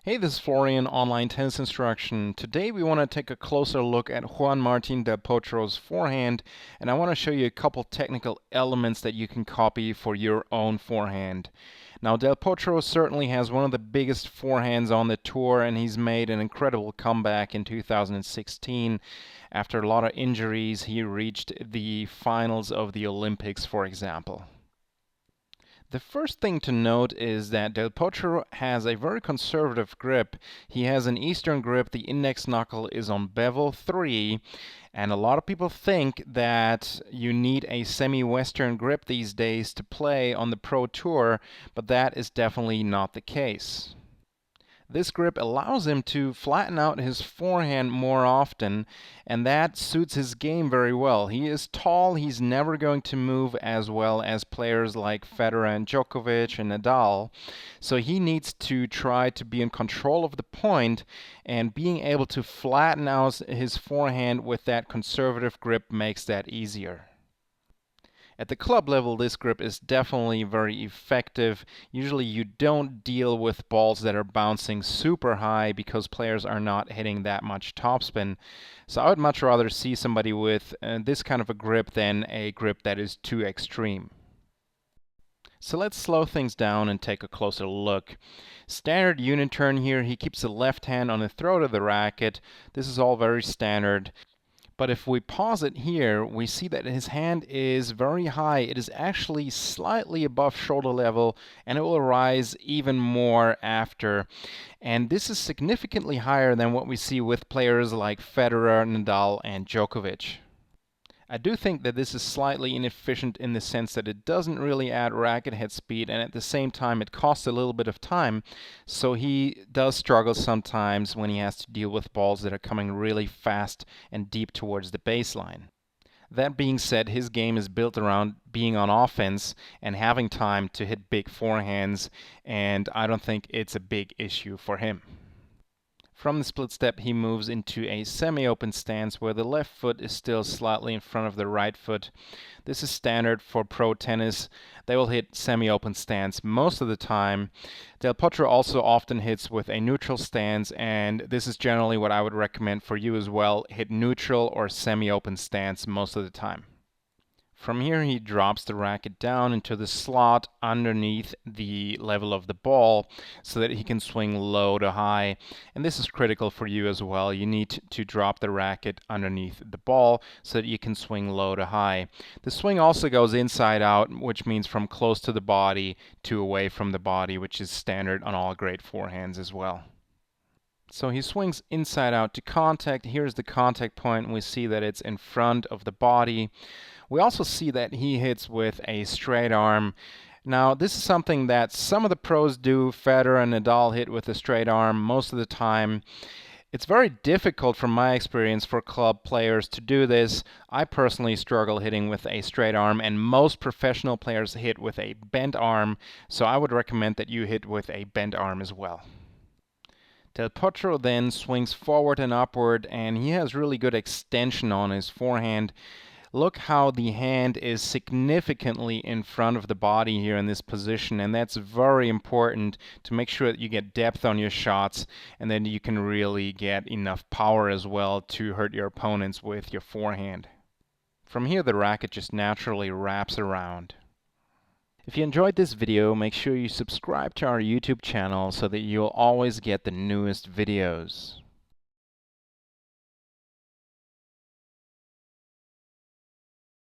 Hey, this is Florian, Online Tennis Instruction. Today we want to take a closer look at Juan Martin Del Potro's forehand, and I want to show you a couple technical elements that you can copy for your own forehand. Now, Del Potro certainly has one of the biggest forehands on the tour, and he's made an incredible comeback in 2016. After a lot of injuries, he reached the finals of the Olympics, for example. The first thing to note is that Del Potro has a very conservative grip. He has an Eastern grip, the index knuckle is on bevel 3, and a lot of people think that you need a semi-Western grip these days to play on the Pro Tour, but that is definitely not the case. This grip allows him to flatten out his forehand more often, and that suits his game very well. He is tall, he's never going to move as well as players like Federer and Djokovic and Nadal, so he needs to try to be in control of the point, and being able to flatten out his forehand with that conservative grip makes that easier. At the club level, this grip is definitely very effective. Usually you don't deal with balls that are bouncing super high because players are not hitting that much topspin. So I would much rather see somebody with this kind of a grip than a grip that is too extreme. So let's slow things down and take a closer look. Standard unit turn here, he keeps the left hand on the throat of the racket. This is all very standard. But if we pause it here, we see that his hand is very high. It is actually slightly above shoulder level, and it will rise even more after. And this is significantly higher than what we see with players like Federer, Nadal, and Djokovic. I do think that this is slightly inefficient in the sense that it doesn't really add racket head speed, and at the same time it costs a little bit of time, so he does struggle sometimes when he has to deal with balls that are coming really fast and deep towards the baseline. That being said, his game is built around being on offense and having time to hit big forehands, and I don't think it's a big issue for him. From the split step, he moves into a semi-open stance where the left foot is still slightly in front of the right foot. This is standard for pro tennis. They will hit semi-open stance most of the time. Del Potro also often hits with a neutral stance, and this is generally what I would recommend for you as well. Hit neutral or semi-open stance most of the time. From here he drops the racket down into the slot underneath the level of the ball so that he can swing low to high. And this is critical for you as well. You need to drop the racket underneath the ball so that you can swing low to high. The swing also goes inside out, which means from close to the body to away from the body, which is standard on all great forehands as well. So he swings inside out to contact. Here's the contact point, and we see that it's in front of the body. We also see that he hits with a straight arm. Now, this is something that some of the pros do. Federer and Nadal hit with a straight arm most of the time. It's very difficult, from my experience, for club players to do this. I personally struggle hitting with a straight arm, and most professional players hit with a bent arm, so I would recommend that you hit with a bent arm as well. Del Potro then swings forward and upward, and he has really good extension on his forehand. Look how the hand is significantly in front of the body here in this position, and that's very important to make sure that you get depth on your shots, and then you can really get enough power as well to hurt your opponents with your forehand. From here the racket just naturally wraps around. If you enjoyed this video, make sure you subscribe to our YouTube channel so that you'll always get the newest videos.